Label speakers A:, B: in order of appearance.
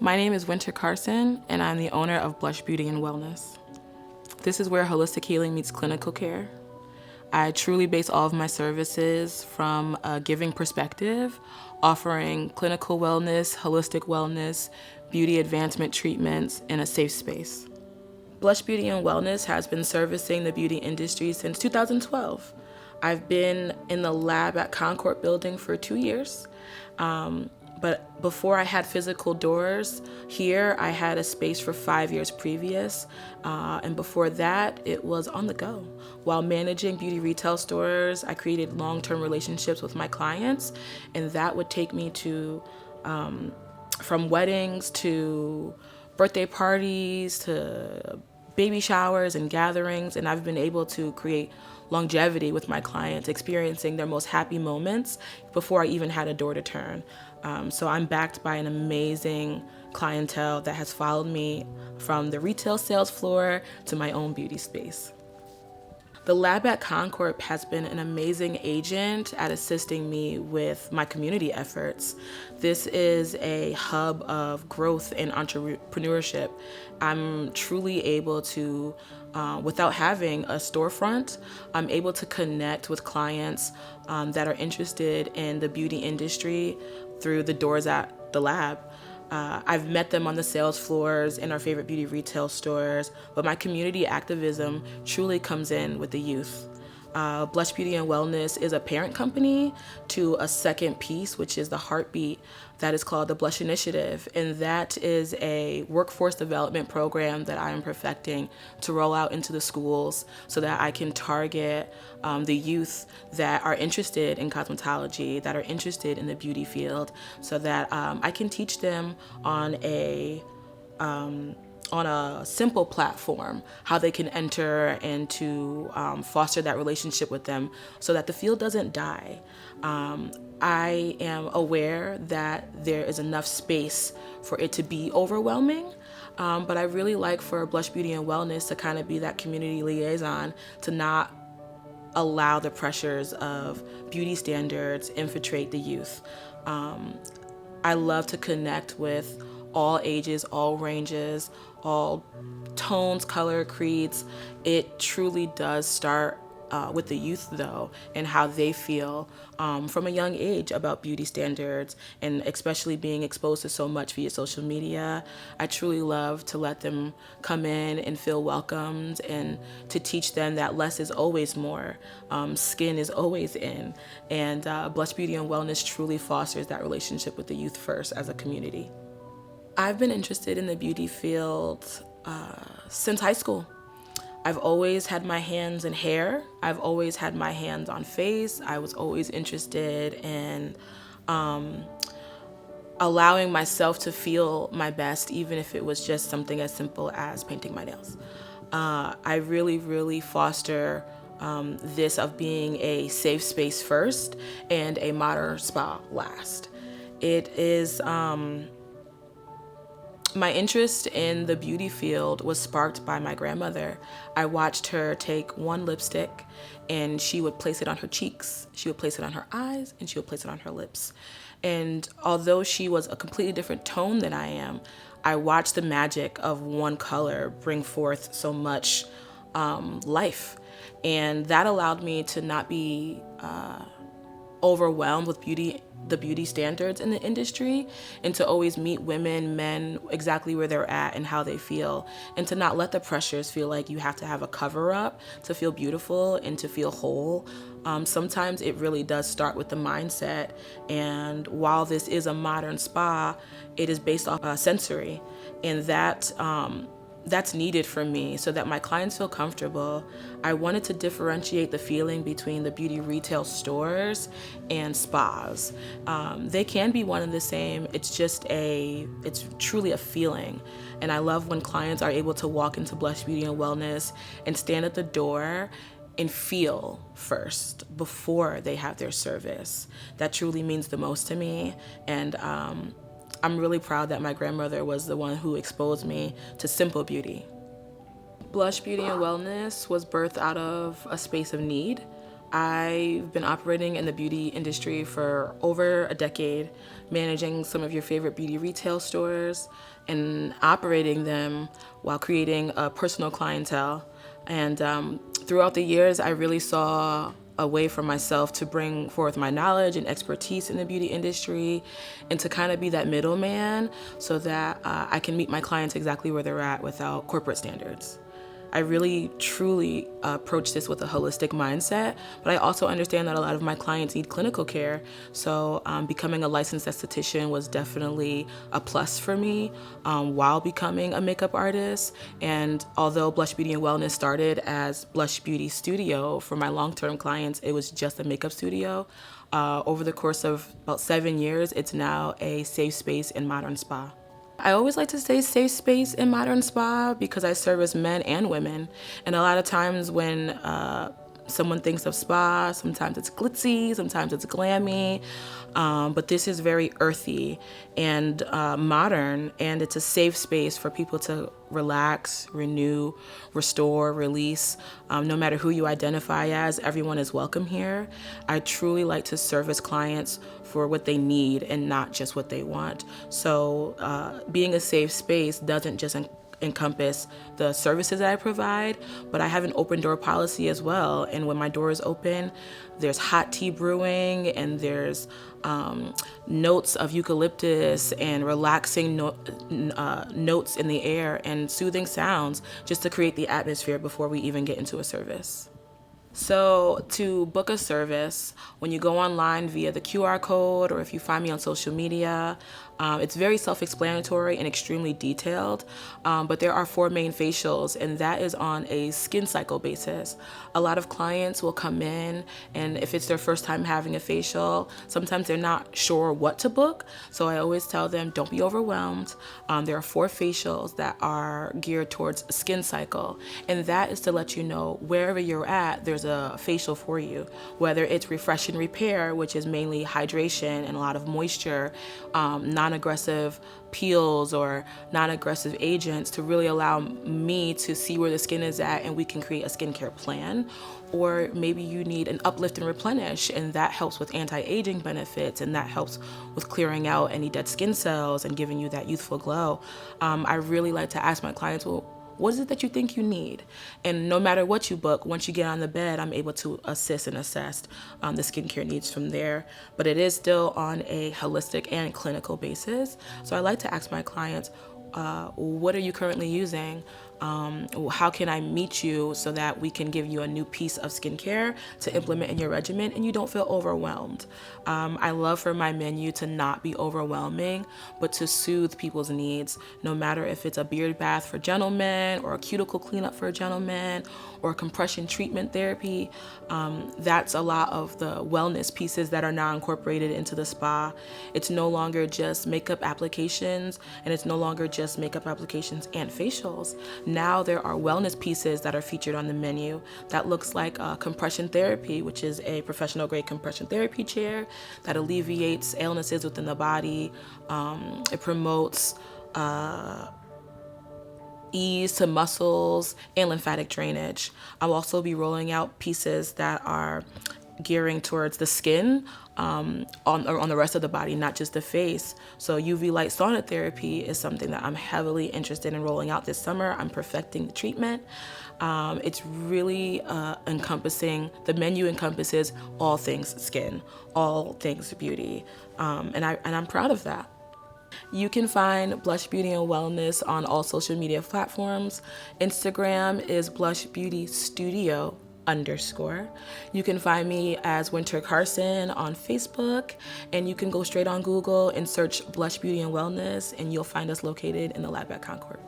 A: My name is Winter Carson, and I'm the owner of Blush Beauty and Wellness. This is where holistic healing meets clinical care. I truly base all of my services from a giving perspective, offering clinical wellness, holistic wellness, beauty advancement treatments in a safe space. Blush Beauty and Wellness has been servicing the beauty industry since 2012. I've been in the lab at Concord Building for 2 years. But before I had physical doors here, I had a space for 5 years previous. And before that, it was on the go. While managing beauty retail stores, I created long-term relationships with my clients, and that would take me to from weddings to birthday parties to baby showers and gatherings, and I've been able to create longevity with my clients, experiencing their most happy moments before I even had a door to turn. So I'm backed by an amazing clientele that has followed me from the retail sales floor to my own beauty space. The lab at Concord has been an amazing agent at assisting me with my community efforts. This is a hub of growth and entrepreneurship. I'm truly able to, without having a storefront, I'm able to connect with clients that are interested in the beauty industry through the doors at the lab. I've met them on the sales floors in our favorite beauty retail stores, but my community activism truly comes in with the youth. Blush Beauty and Wellness is a parent company to a second piece, which is the heartbeat that is called the Blush Initiative. And that is a workforce development program that I am perfecting to roll out into the schools so that I can target the youth that are interested in cosmetology, that are interested in the beauty field, so that I can teach them on a simple platform how they can enter and to foster that relationship with them so that the field doesn't die. I am aware that there is enough space for it to be overwhelming, but I really like for Blush Beauty and Wellness to kind of be that community liaison to not allow the pressures of beauty standards infiltrate the youth. I love to connect with all ages, all ranges, all tones, color, creeds. It truly does start with the youth, though, and how they feel from a young age about beauty standards, and especially being exposed to so much via social media. I truly love to let them come in and feel welcomed and to teach them that less is always more. Skin is always in. And Blush Beauty and Wellness truly fosters that relationship with the youth first as a community. I've been interested in the beauty field since high school. I've always had my hands in hair. I've always had my hands on face. I was always interested in allowing myself to feel my best, even if it was just something as simple as painting my nails. I really foster this of being a safe space first and a modern spa last. It is my interest in the beauty field was sparked by my grandmother. I watched her take one lipstick and she would place it on her cheeks, she would place it on her eyes, and she would place it on her lips. And although she was a completely different tone than I am, I watched the magic of one color bring forth so much life. And that allowed me to not be overwhelmed with the beauty standards in the industry, and to always meet women, men, exactly where they're at and how they feel, and to not let the pressures feel like you have to have a cover up to feel beautiful and to feel whole. Sometimes it really does start with the mindset, and while this is a modern spa, it is based off sensory, and that's needed for me so that my clients feel comfortable. I wanted to differentiate the feeling between the beauty retail stores and spas. They can be one and the same. It's truly a feeling. And I love when clients are able to walk into Blush Beauty and Wellness and stand at the door and feel first before they have their service. That truly means the most to me. And I'm really proud that my grandmother was the one who exposed me to simple beauty. Blush Beauty and Wellness was birthed out of a space of need. I've been operating in the beauty industry for over a decade, managing some of your favorite beauty retail stores and operating them while creating a personal clientele. And throughout the years, I really saw a way for myself to bring forth my knowledge and expertise in the beauty industry and to kind of be that middleman so that I can meet my clients exactly where they're at without corporate standards. I really truly approach this with a holistic mindset, but I also understand that a lot of my clients need clinical care. So becoming a licensed esthetician was definitely a plus for me while becoming a makeup artist. And although Blush Beauty and Wellness started as Blush Beauty Studio, for my long-term clients, it was just a makeup studio. Over the course of about 7 years, it's now a safe space and modern spa. I always like to say safe space in modern spa because I service men and women. And a lot of times when someone thinks of spa, sometimes it's glitzy, sometimes it's glammy, but this is very earthy and modern, and it's a safe space for people to relax, renew, restore, release. No matter who you identify as, everyone is welcome here. I truly like to service clients for what they need and not just what they want. So being a safe space doesn't just encompass the services that I provide, but I have an open door policy as well. And when my door is open, there's hot tea brewing and there's notes of eucalyptus and relaxing notes in the air and soothing sounds just to create the atmosphere before we even get into a service. So to book a service, when you go online via the QR code or if you find me on social media, it's very self-explanatory and extremely detailed, but there are 4 main facials, and that is on a skin cycle basis. A lot of clients will come in, and if it's their first time having a facial, sometimes they're not sure what to book, so I always tell them, don't be overwhelmed. There are 4 facials that are geared towards skin cycle, and that is to let you know wherever you're at, there's a facial for you, whether it's refresh and repair, which is mainly hydration and a lot of moisture, non-aggressive peels or non-aggressive agents to really allow me to see where the skin is at and we can create a skincare plan. Or maybe you need an uplift and replenish, and that helps with anti-aging benefits, and that helps with clearing out any dead skin cells and giving you that youthful glow. I really like to ask my clients, well, what is it that you think you need? And no matter what you book, once you get on the bed, I'm able to assist and assess the skincare needs from there. But it is still on a holistic and clinical basis. So I like to ask my clients, what are you currently using? How can I meet you so that we can give you a new piece of skincare to implement in your regimen and you don't feel overwhelmed? I love for my menu to not be overwhelming, but to soothe people's needs, no matter if it's a beard bath for gentlemen or a cuticle cleanup for a gentleman or compression treatment therapy. That's a lot of the wellness pieces that are now incorporated into the spa. It's no longer just makeup applications, and it's no longer just makeup applications and facials. Now there are wellness pieces that are featured on the menu. That looks like compression therapy, which is a professional grade compression therapy chair that alleviates illnesses within the body. It promotes ease to muscles and lymphatic drainage. I'll also be rolling out pieces that are gearing towards the skin on the rest of the body, not just the face. So UV light sauna therapy is something that I'm heavily interested in rolling out this summer. I'm perfecting the treatment. It's really encompassing, the menu encompasses all things skin, all things beauty, and I'm proud of that. You can find Blush Beauty and Wellness on all social media platforms. Instagram is Blush Beauty Studio _. You can find me as Winter Carson on Facebook, and you can go straight on Google and search Blush Beauty and Wellness, and you'll find us located in the lab at Concord.